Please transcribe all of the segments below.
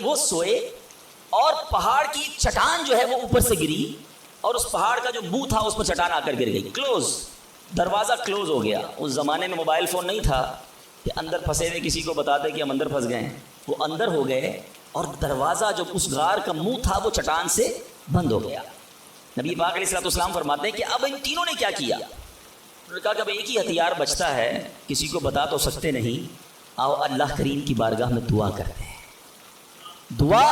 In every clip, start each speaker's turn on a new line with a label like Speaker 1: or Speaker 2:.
Speaker 1: وہ سوئے اور پہاڑ کی ایک چٹان جو ہے وہ اوپر سے گری اور اس پہاڑ کا جو منہ تھا اس پر چٹان آ کر گر گئی. کلوز, دروازہ کلوز ہو گیا. اس زمانے میں موبائل فون نہیں تھا کہ اندر پھنسے ہوئے کسی کو بتاتے کہ ہم اندر پھنس گئے ہیں. وہ اندر ہو گئے اور دروازہ جو اس غار کا منہ تھا وہ چٹان سے بند ہو گیا. نبی پاک علیہ الصلوۃ والسلام فرماتے ہیں کہ اب ان تینوں نے کیا کیا؟ انہوں نے کہا کہ اب ایک ہی ہتھیار بچتا ہے, کسی کو بتا تو سکتے نہیں, آؤ اللہ کریم کی بارگاہ میں دعا کرتے ہیں. دعا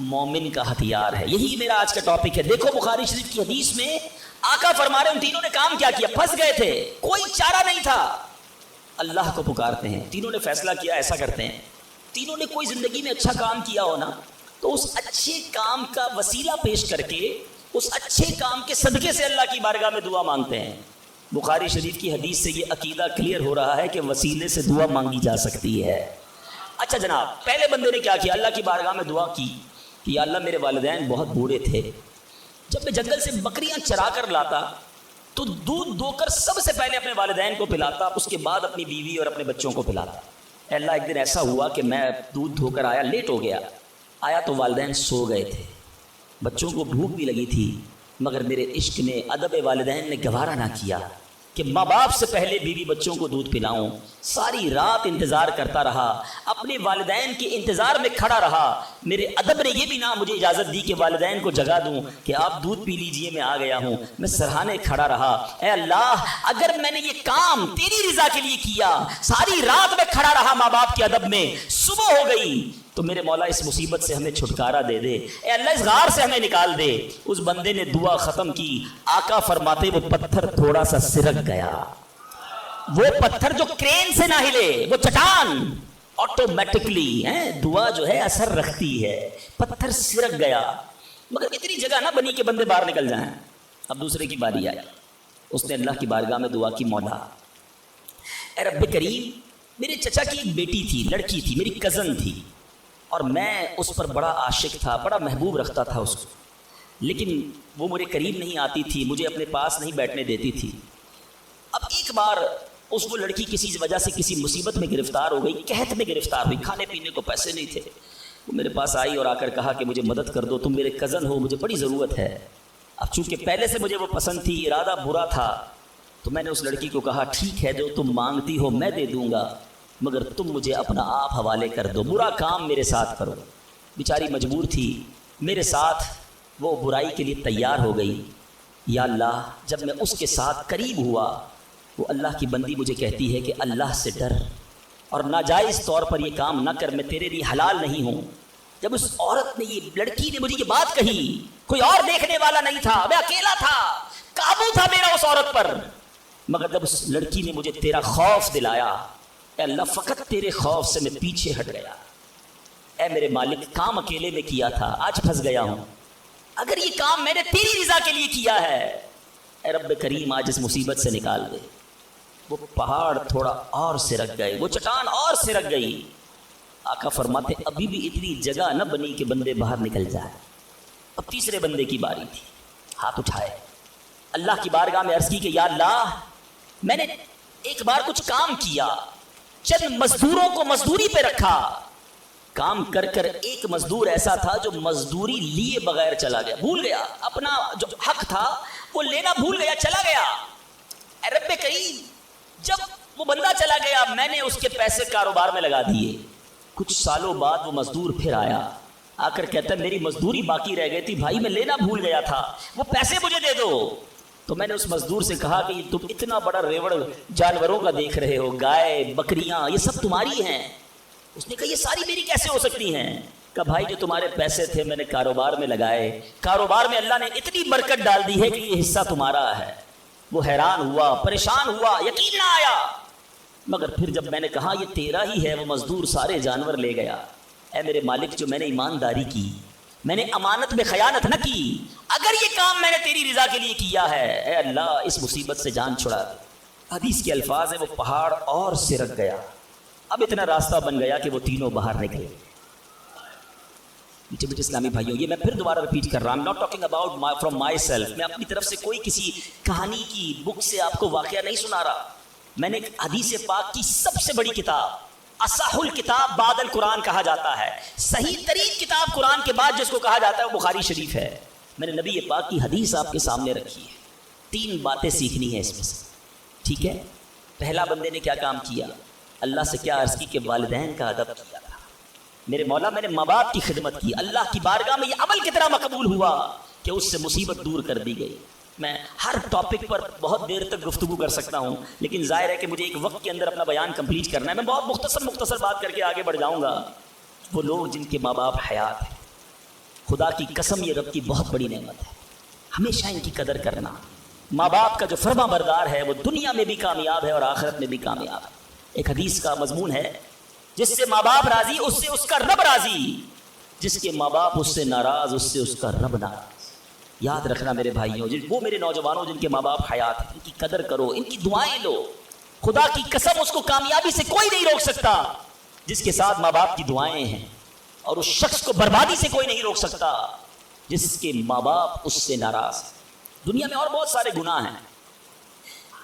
Speaker 1: مومن کا ہتھیار ہے. یہی میرا آج کا ٹاپک ہے. دیکھو بخاری شریف کی حدیث میں آقا فرما رہے ہیں ان تینوں نے کام کیا کیا؟ پھنس گئے تھے, کوئی چارہ نہیں تھا, اللہ کو پکارتے ہیں. تینوں نے فیصلہ کیا ایسا کرتے ہیں. تینوں نے کوئی زندگی میں اچھا کام کیا ہو نا, تو اس اچھے کام کا وسیلہ پیش کر کے اس اچھے کام کے صدقے سے اللہ کی بارگاہ میں دعا مانگتے ہیں. بخاری شریف کی حدیث سے یہ عقیدہ کلیئر ہو رہا ہے کہ وسیلے سے دعا مانگی جا سکتی ہے. اچھا جناب, پہلے بندے نے کیا کیا؟ اللہ کی بارگاہ میں دعا کی کہ یا اللہ میرے والدین بہت بوڑھے تھے, جب میں جنگل سے بکریاں چرا کر لاتا تو دودھ دو کر سب سے پہلے اپنے والدین کو پلاتا, اس کے بعد اپنی بیوی اور اپنے بچوں کو پلاتا. اے اللہ ایک دن ایسا ہوا کہ میں دودھ دھو کر آیا, لیٹ ہو گیا, آیا تو والدین سو گئے تھے, بچوں کو بھوک بھی لگی تھی, مگر میرے عشق نے, ادب والدین نے گوارا نہ کیا کہ ماں باپ سے پہلے بیوی بچوں کو دودھ پلاؤں. ساری رات انتظار کرتا رہا, اپنے والدین کے انتظار میں کھڑا رہا. میرے ادب نے یہ بھی نہ مجھے اجازت دی کہ والدین کو جگا دوں کہ آپ دودھ پی لیجئے میں آ گیا ہوں. میں سرہانے کھڑا رہا. اے اللہ اگر میں نے یہ کام تیری رضا کے لیے کیا, ساری رات میں کھڑا رہا ماں باپ کے ادب میں, صبح ہو گئی تو میرے مولا اس مصیبت سے ہمیں چھٹکارا دے دے. اے اللہ اس غار سے ہمیں نکال دے. اس بندے نے دعا ختم کی, آقا فرماتے وہ پتھر تھوڑا سا سرک گیا. وہ پتھر جو کرین سے نہ ہلے, وہ چٹان آٹومیٹکلی دعا جو ہے اثر رکھتی ہے. پتھر سرک گیا, مگر اتنی جگہ نہ بنی کہ بندے باہر نکل جائیں. اب دوسرے کی باری آئی, اس نے اللہ کی بارگاہ میں دعا کی, مولا اے رب کریم میرے چچا کی ایک بیٹی تھی, لڑکی تھی, میری کزن تھی, اور میں اس پر بڑا عاشق تھا, بڑا محبوب رکھتا تھا اس کو, لیکن وہ میرے قریب نہیں آتی تھی, مجھے اپنے پاس نہیں بیٹھنے دیتی تھی. اب ایک بار اس وہ لڑکی کسی وجہ سے کسی مصیبت میں گرفتار ہو گئی, قحط میں گرفتار ہوئی, کھانے پینے کو پیسے نہیں تھے. وہ میرے پاس آئی اور آ کر کہا کہ مجھے مدد کر دو, تم میرے کزن ہو, مجھے بڑی ضرورت ہے. اب چونکہ پہلے سے مجھے وہ پسند تھی, ارادہ برا تھا, تو میں نے اس لڑکی کو کہا ٹھیک ہے جو تم مانگتی ہو میں دے دوں گا, مگر تم مجھے اپنا آپ حوالے کر دو, برا کام میرے ساتھ کرو. بیچاری مجبور تھی, میرے ساتھ وہ برائی کے لیے تیار ہو گئی. یا اللہ جب میں اس کے ساتھ قریب ہوا, وہ اللہ کی بندی مجھے کہتی ہے کہ اللہ سے ڈر اور ناجائز طور پر یہ کام نہ کر, میں تیرے لیے حلال نہیں ہوں. جب اس عورت نے, یہ لڑکی نے مجھے یہ بات کہی, کوئی اور دیکھنے والا نہیں تھا, میں اکیلا تھا, قابو تھا میرا اس عورت پر, مگر جب اس لڑکی نے مجھے تیرا خوف دلایا, اے اللہ فقط تیرے خوف سے میں پیچھے ہٹ گیا. اے میرے مالک کام اکیلے میں کیا تھا, آج پھنس گیا ہوں, اگر یہ کام میں نے تیری رضا کے لیے کیا ہے, اے رب کریم آج اس مصیبت سے نکال دے. وہ پہاڑ تھوڑا اور سرک گئے, وہ چٹان اور سرک گئی. آقا فرماتے ابھی بھی اتنی جگہ نہ بنی کہ بندے باہر نکل جائے. اب تیسرے بندے کی باری تھی, ہاتھ اٹھائے, اللہ کی بارگاہ میں عرض کی کہ یا اللہ میں نے ایک بار کچھ کام کیا, چند مزدوروں کو مزدوری پہ رکھا, کام کر کر ایک مزدور ایسا تھا جو مزدوری لیے بغیر چلا گیا, بھول گیا اپنا جو حق تھا وہ لینا بھول گیا, چلا گیا. اے رب کریم جب وہ بندہ چلا گیا, میں نے اس کے پیسے کاروبار میں لگا دیے. کچھ سالوں بعد وہ مزدور پھر آیا, آ کر کہتا ہے میری مزدوری باقی رہ گئی تھی بھائی, میں لینا بھول گیا تھا, وہ پیسے مجھے دے دو. تو میں نے اس مزدور سے کہا کہ تم اتنا بڑا ریوڑ جانوروں کا دیکھ رہے ہو, گائے بکریاں یہ سب تمہاری ہیں. اس نے کہا یہ ساری میری کیسے ہو سکتی ہیں؟ کہا بھائی جو تمہارے پیسے تھے میں نے کاروبار میں لگائے, کاروبار میں اللہ نے اتنی برکت ڈال دی ہے کہ یہ حصہ تمہارا ہے. وہ حیران ہوا, پریشان ہوا, یقین نہ آیا, مگر پھر جب میں نے کہا یہ تیرا ہی ہے, وہ مزدور سارے جانور لے گیا. اے میرے مالک جو میں نے ایمانداری کی, میں نے امانت میں خیانت نہ کی, اگر یہ کام میں نے تیری رضا کے لیے کیا ہے, اے اللہ اس مصیبت سے جان چھڑا دے. حدیث کے الفاظ ہیں وہ پہاڑ اور سرک گیا. اب اتنا راستہ بن گیا کہ وہ تینوں باہر نکلے. میٹھے میٹھے اسلامی بھائیوں, یہ میں پھر دوبارہ ریپیٹ کر رہا ہوں, not talking about from my self, میں اپنی طرف سے کوئی کسی کہانی کی بک سے آپ کو واقعہ نہیں سنا رہا. میں نے حدیث پاک کی سب سے بڑی کتاب اصح الکتاب بعد القرآن کہا جاتا ہے، صحیح ترین کتاب قرآن کے بعد جس کو کہا جاتا ہے وہ بخاری شریف ہے۔ میں نے نبی پاک کی حدیث آپ کے سامنے رکھی ہے، 3 باتیں سیکھنی ہے اس میں سے، ٹھیک ہے؟ پہلا بندے نے کیا کام کیا؟ اللہ سے کیا عرض کی کہ والدین کا ادب کیا تھا، میرے مولا میں نے ماں باپ کی خدمت کی، اللہ کی بارگاہ میں یہ عمل کتنا مقبول ہوا کہ اس سے مصیبت دور کر دی گئی۔ میں ہر ٹاپک پر بہت دیر تک گفتگو کر سکتا ہوں، لیکن ظاہر ہے کہ مجھے ایک وقت کے اندر اپنا بیان کمپلیٹ کرنا ہے۔ میں بہت مختصر بات کر کے آگے بڑھ جاؤں گا۔ وہ لوگ جن کے ماں باپ حیات ہیں، خدا کی قسم یہ رب کی بہت بڑی نعمت ہے، ہمیشہ ان کی قدر کرنا۔ ماں باپ کا جو فرما بردار ہے وہ دنیا میں بھی کامیاب ہے اور آخرت میں بھی کامیاب ہے۔ ایک حدیث کا مضمون ہے، جس سے ماں باپ راضی اس سے اس کا رب راضی، جس کے ماں باپ اس سے ناراض اس سے اس کا رب ناراض۔ یاد رکھنا میرے بھائیوں، وہ میرے نوجوانوں جن کے ماں باپ حیات ہیں، ان کی قدر کرو، ان کی دعائیں لو۔ خدا کی قسم اس کو کامیابی سے کوئی نہیں روک سکتا جس کے ساتھ ماں باپ کی دعائیں ہیں، اور اس شخص کو بربادی سے کوئی نہیں روک سکتا جس کے ماں باپ اس سے ناراض۔ دنیا میں اور بہت سارے گناہ ہیں،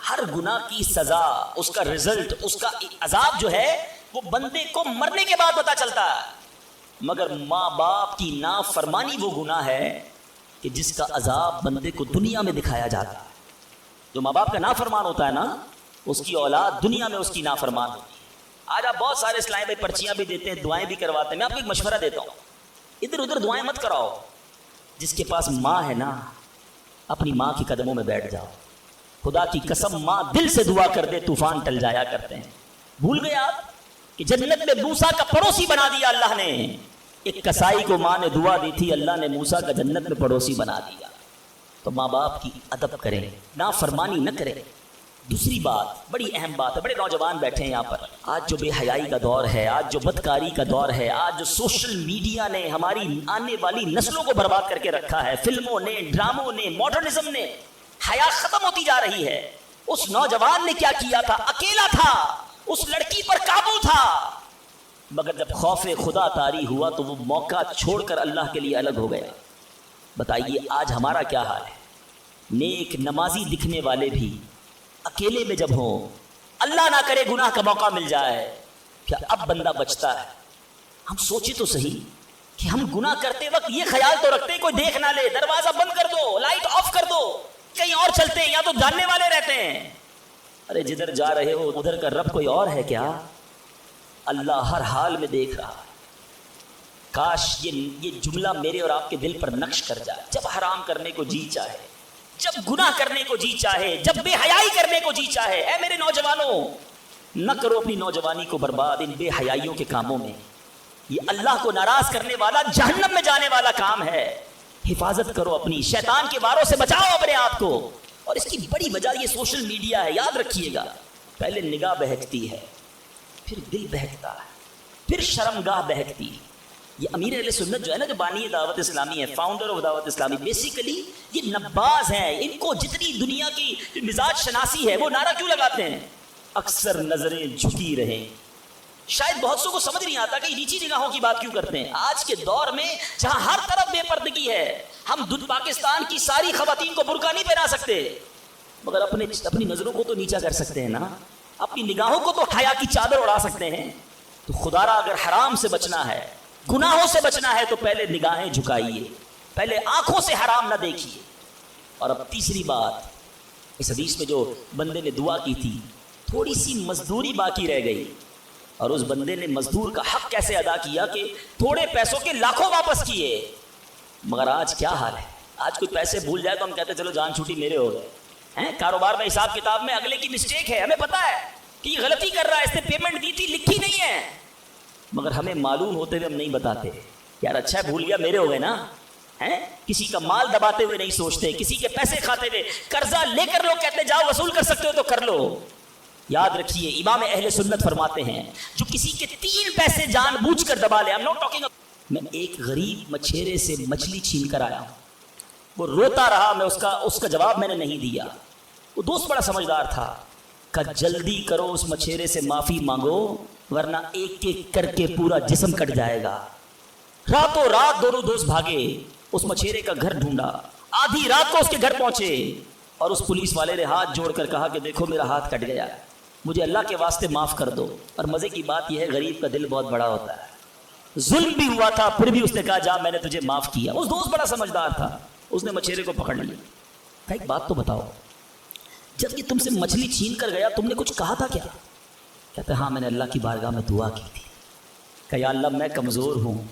Speaker 1: ہر گناہ کی سزا، اس کا رزلٹ، اس کا عذاب جو ہے وہ بندے کو مرنے کے بعد پتہ چلتا ہے، مگر ماں باپ کی نافرمانی وہ گناہ ہے کہ جس کا عذاب بندے کو دنیا میں دکھایا جاتا ہے۔ جو ماں باپ کا نافرمان ہوتا ہے نا، اس کی اولاد دنیا میں اس کی نافرمان ہوتی ہے۔ آج آپ بہت سارے اسلام بھائی پرچیاں بھی دیتے ہیں، دعائیں بھی کرواتے ہیں۔ میں آپ کو ایک مشورہ دیتا ہوں، ادھر ادھر دعائیں مت کراؤ۔ جس کے پاس ماں ہے نا، اپنی ماں کے قدموں میں بیٹھ جاؤ۔ خدا کی قسم ماں دل سے دعا کر دے طوفان ٹل جایا کرتے ہیں۔ بھول گئے آپ کہ جنت میں موسیٰ کا پڑوسی بنا دیا اللہ نے؟ ایک کسائی کو ماں نے دعا دی تھی، اللہ نے موسیٰ کا جنت میں پڑوسی بنا دیا۔ تو ماں باپ کی ادب کریں، نافرمانی نہ کریں۔ دوسری بات بڑی اہم بات ہے، بڑے نوجوان بیٹھے ہیں یہاں پر، آج جو بے حیائی کا دور ہے، آج جو بدکاری کا دور ہے، آج جو سوشل میڈیا نے ہماری آنے والی نسلوں کو برباد کر کے رکھا ہے، فلموں نے، ڈراموں نے، ماڈرنزم نے، حیا ختم ہوتی جا رہی ہے۔ اس نوجوان نے کیا کیا تھا؟ اکیلا تھا، اس لڑکی پر قابو تھا، مگر جب خوف خدا طاری ہوا تو وہ موقع چھوڑ کر اللہ کے لیے الگ ہو گیا۔ بتائیے آج ہمارا کیا حال ہے؟ نیک نمازی دکھنے والے بھی اکیلے میں جب ہوں، اللہ نہ کرے گناہ کا موقع مل جائے، کیا اب بندہ بچتا ہے؟ ہم سوچے تو صحیح کہ ہم گناہ کرتے وقت یہ خیال تو رکھتے کوئی دیکھ نہ لے، دروازہ بند کر دو، لائٹ آف کر دو، کہیں اور چلتے ہیں، یا تو جاننے والے رہتے ہیں۔ ارے جدھر جا رہے ہو ادھر کا رب کوئی اور ہے کیا؟ اللہ ہر حال میں دیکھ رہا ہے۔ کاش یہ جملہ میرے اور آپ کے دل پر نقش کر جائے۔ جب حرام کرنے کو جی چاہے، جب گناہ کرنے کو جی چاہے، جب بے حیائی کرنے کو جی چاہے، اے میرے نوجوانوں نہ کرو اپنی نوجوانی کو برباد ان بے حیائیوں کے کاموں میں۔ یہ اللہ کو ناراض کرنے والا، جہنم میں جانے والا کام ہے۔ حفاظت کرو اپنی، شیطان کے واروں سے بچاؤ اپنے آپ کو۔ اور اس کی بڑی وجہ یہ سوشل میڈیا ہے، یاد رکھیے گا۔ پہلے نگاہ بہکتی ہے، پھر دل بہکتا ہے، پھر شرمگاہ بہکتی ہے۔ یہ امیر اہل سنت جو ہے نا، جو بانی دعوت اسلامی ہے، فاؤنڈر آف دعوت اسلامی، بیسیکلی یہ نباز ہیں۔ ان کو جتنی دنیا کی مزاج شناسی ہے وہ نعرہ کیوں لگاتے ہیں؟ اکثر نظریں جھکی رہیں۔ شاید بہت سو کو سمجھ نہیں آتا کہ یہ نیچی نگاہوں کی بات کیوں کرتے ہیں۔ آج کے دور میں جہاں ہر طرف بے پردگی ہے، ہم پاکستان کی ساری خواتین کو برقع نہیں پہنا سکتے، مگر اپنی نظروں کو تو نیچا کر سکتے ہیں نا، اپنی نگاہوں کو تو حیا کی چادر اڑا سکتے ہیں۔ تو خدا را اگر حرام سے بچنا ہے، گناہوں سے بچنا ہے، تو پہلے نگاہیں جھکائیے، پہلے آنکھوں سے حرام نہ دیکھیے۔ اور اب تیسری بات، اس حدیث میں جو بندے نے دعا کی تھی، تھوڑی سی مزدوری باقی رہ گئی، اور اس بندے نے مزدور کا حق کیسے ادا کیا کہ تھوڑے پیسوں کے لاکھوں واپس کیے۔ مگر آج کیا حال ہے؟ آج کوئی پیسے بھول جائے تو ہم کہتے چلو جان چھوٹی میرے ہو گئے ہیں۔ کاروبار میں، حساب کتاب میں اگلے کی مسٹیک ہے، ہمیں پتہ ہے کہ یہ غلطی کر رہا ہے، اس نے پیمنٹ دی تھی، لکھی نہیں ہے، مگر ہمیں معلوم ہوتے ہوئے ہم نہیں بتاتے۔ یار اچھا ہے بھول گیا، میرے ہو گئے نا۔ کسی کا مال دباتے ہوئے نہیں سوچتے، کسی کے پیسے کھاتے ہوئے، قرضہ لے کر لوگ کہتے جاؤ وصول کر سکتے ہو تو کر لو۔ یاد رکھیے امام اہل سنت فرماتے ہیں، جو کسی کے 3 پیسے جان بوجھ کر دبا لے، میں ایک غریب مچھیرے سے مچھلی چھین کر آیا ہوں، وہ روتا رہا، میں اس کا جواب میں نے نہیں دیا۔ وہ دوست بڑا سمجھدار تھا، کہ جلدی کرو اس مچھیرے سے معافی مانگو، ورنہ ایک ایک کر کے پورا جسم کٹ جائے گا۔ راتوں رات دونوں دوست بھاگے، اس مچھیرے کا گھر ڈھونڈا، آدھی رات کو اس کے گھر پہنچے، اور اس پولیس والے نے ہاتھ جوڑ کر کہا کہ دیکھو میرا ہاتھ کٹ گیا، مجھے اللہ کے واسطے معاف کر دو. اور مزے کی بات یہ ہے غریب کا دل بہت بڑا ہوتا ہے. ظلم بھی ہوا تھا پھر بھی اس نے کہا جا میں نے تجھے معاف کیا. اس دوست بڑا سمجھدار تھا, اس نے مچھیرے کو پکڑ لیا. کہا ایک بات تو بتاؤ, جب یہ تم سے مچھلی چھین کر گیا تم نے کچھ کہا تھا کیا؟ کہتے ہاں میں نے اللہ کی بارگاہ میں دعا کی تھی. کہ یا اللہ میں کمزور ہوں,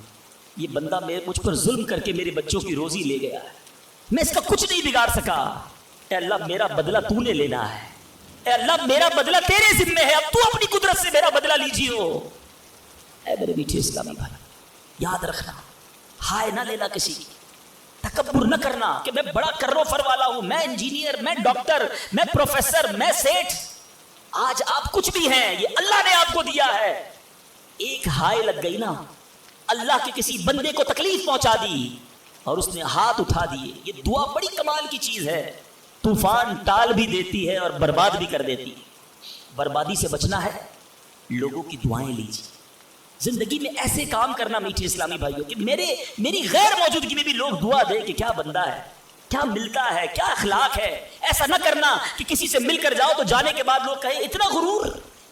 Speaker 1: یہ بندہ مجھ پر ظلم کر کے میرے بچوں کی روزی لے گیا ہے, میں اس کا کچھ نہیں بگاڑ سکا. اے اللہ میرا بدلہ تو نے لینا ہے, اے اللہ میرا بدلہ تیرے ذمہ ہے, اب تو اپنی قدرت سے میرا بدلہ لیجیے. اے میرے میٹھے اسلامی بھائی, یاد رکھنا ہائے نہ لینا کسی کی, تکبر نہ کرنا کہ میں بڑا کر و فر والا ہوں, میں انجینئر, میں ڈاکٹر, میں پروفیسر, میں سیٹھ. آج آپ کچھ بھی ہیں, یہ اللہ نے آپ کو دیا ہے. ایک ہائے لگ گئی نا, اللہ کے کسی بندے کو تکلیف پہنچا دی اور اس نے ہاتھ اٹھا دیے. یہ دعا بڑی کمال کی چیز ہے, طوفان ٹال بھی دیتی ہے اور برباد بھی کر دیتی ہے. بربادی سے بچنا ہے, لوگوں کی دعائیں لیجیے. زندگی میں ایسے کام کرنا میٹھے اسلامی بھائیوں کہ میری غیر موجودگی میں بھی لوگ دعا دیں کہ کیا بندہ ہے, کیا ملتا ہے, کیا اخلاق ہے. ایسا نہ کرنا کہ کسی سے مل کر جاؤ تو جانے کے بعد لوگ کہیں اتنا غرور,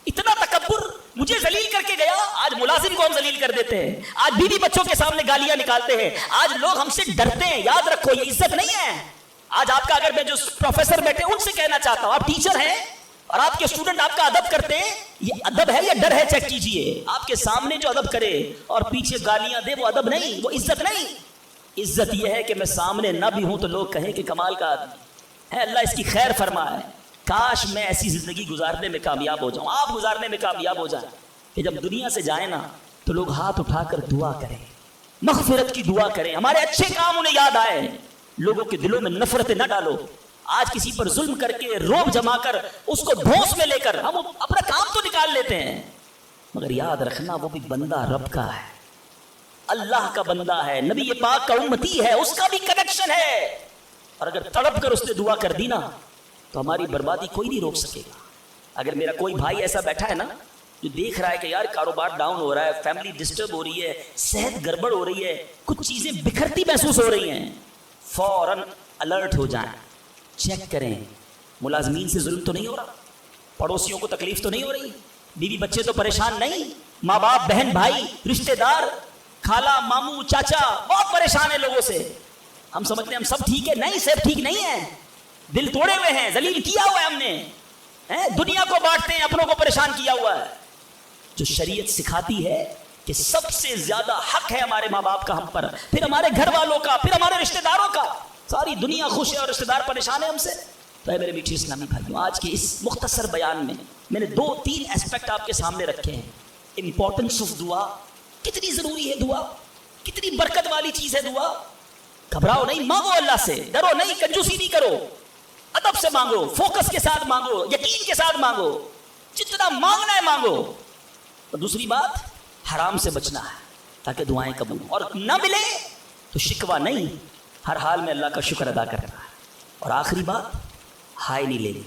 Speaker 1: اتنا تکبر, مجھے ذلیل کر کے گیا. آج ملازم کو ہم ذلیل کر دیتے ہیں, آج بیوی بچوں کے سامنے گالیاں نکالتے ہیں, آج لوگ ہم سے ڈرتے ہیں. یاد رکھو یہ عزت نہیں ہے. آج آپ کا, اگر میں جو پروفیسر بیٹھے ان سے کہنا چاہتا ہوں, آپ ٹیچر ہیں اور آپ کے اسٹوڈنٹ آپ کا ادب کرتے ہیں, یہ ادب ہے یا ڈر ہے؟ چیک کیجئے. آپ کے سامنے جو ادب کرے اور پیچھے گالیاں دے وہ ادب نہیں, وہ عزت نہیں. عزت یہ ہے کہ میں سامنے نہ بھی ہوں تو لوگ کہیں کہ کمال کا آدمی ہے, اللہ اس کی خیر فرمائے. کاش میں ایسی زندگی گزارنے میں کامیاب ہو جاؤں, آپ گزارنے میں کامیاب ہو جائیں کہ جب دنیا سے جائیں نا تو لوگ ہاتھ اٹھا کر دعا کریں, مغفرت کی دعا کریں, ہمارے اچھے کام انہیں یاد آئے. لوگوں کے دلوں میں نفرتیں نہ ڈالو. آج کسی پر ظلم کر کے روب جما کر اس کو دھوس میں لے کر ہم اپنا کام تو نکال لیتے ہیں, مگر یاد رکھنا وہ بھی بندہ رب کا ہے, اللہ کا بندہ ہے, نبی پاک کا امتی ہے, اس کا بھی کنیکشن ہے. اور اگر تڑپ کر اس نے دعا کر دی نا تو ہماری بربادی کوئی نہیں روک سکے گا. اگر میرا کوئی بھائی ایسا بیٹھا ہے نا جو دیکھ رہا ہے کہ یار کاروبار ڈاؤن ہو رہا ہے, فیملی ڈسٹرب ہو رہی ہے, صحت گڑبڑ ہو رہی ہے, کچھ چیزیں بکھرتی محسوس ہو رہی ہیں, فوراً الرٹ ہو جائیں, چیک کریں ملازمین سے ظلم تو نہیں ہو رہا, پڑوسیوں کو تکلیف تو نہیں ہو رہی, بیوی بچے تو پریشان نہیں, ماں باپ بہن بھائی رشتہ دار خالہ ماموں چاچا بہت پریشان ہیں لوگوں سے. ہم سمجھتے ہیں ہم سب ٹھیک ہے, نہیں صرف ٹھیک نہیں ہے, دل توڑے ہوئے ہیں, ذلیل کیا ہوا ہے ہم نے, دنیا کو بانٹتے ہیں, اپنوں کو پریشان کیا ہوا ہے. جو شریعت سکھاتی ہے کہ سب سے زیادہ حق ہے ہمارے ماں باپ کا ہم پر, پھر ہمارے گھر والوں کا, پھر ہمارے رشتہ داروں کا. ساری دنیا خوش ہے اور رشتہ دار پریشان ہے ہم سے. تو اے میرے میٹھے اسلامی بھائیوں, آج کے اس مختصر بیان میں میں نے 2-3 ایسپیکٹ آپ کے سامنے رکھے ہیں. امپورٹنس آف دعا, کتنی ضروری ہے دعا, کتنی برکت والی چیز ہے دعا. گھبراؤ نہیں, مانگو اللہ سے, ڈرو نہیں, کنجوسی نہیں کرو, ادب سے مانگو, فوکس کے ساتھ مانگو, یقین کے ساتھ مانگو, جتنا مانگنا ہے مانگو. اور دوسری بات, حرام سے بچنا ہے تاکہ دعائیں قبول, اور نہ ملے تو شکوہ نہیں, ہر حال میں اللہ کا شکر ادا کرنا ہے. اور آخری بات, ہائے نہیں لینی,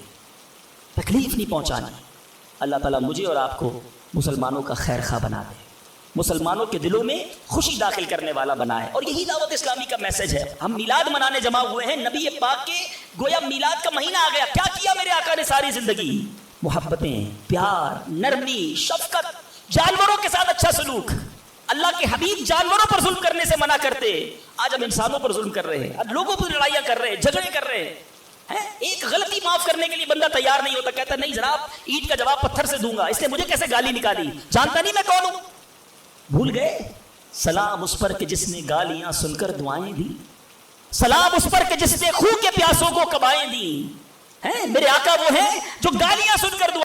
Speaker 1: تکلیف نہیں پہنچانی. اللہ تعالیٰ مجھے اور آپ کو مسلمانوں کا خیر خواہ بنا دے, مسلمانوں کے دلوں میں خوشی داخل کرنے والا بنائے. اور یہی دعوت اسلامی کا میسج ہے. ہم میلاد منانے جمع ہوئے ہیں, نبی پاک کے گویا میلاد کا مہینہ آ گیا. کیا کیا میرے آقا نے ساری زندگی؟ محبتیں, پیار, نرمی, شفقت, جانوروں کے ساتھ اچھا سلوک. اللہ کے حبیب جانوروں پر ظلم کرنے سے منع کرتے, آج ہم انسانوں پر ظلم کر رہے ہیں, اب لوگوں پر لڑائیاں کر رہے ہیں, جھگڑے کر رہے ہیں. ایک غلطی معاف کرنے کے لیے بندہ تیار نہیں ہوتا, کہتا نہیں جناب اینٹ کا جواب پتھر سے دوں گا, اس نے مجھے کیسے گالی نکالی, جانتا نہیں میں کون ہوں. بھول گئے سلام اس پر کہ جس نے گالیاں سن کر دعائیں دی, سلام اس پر کہ جس نے خون کے پیاسوں کو کبائیں دی. میرے آقا وہ ہیں جو گالیاں سن کر دعائیں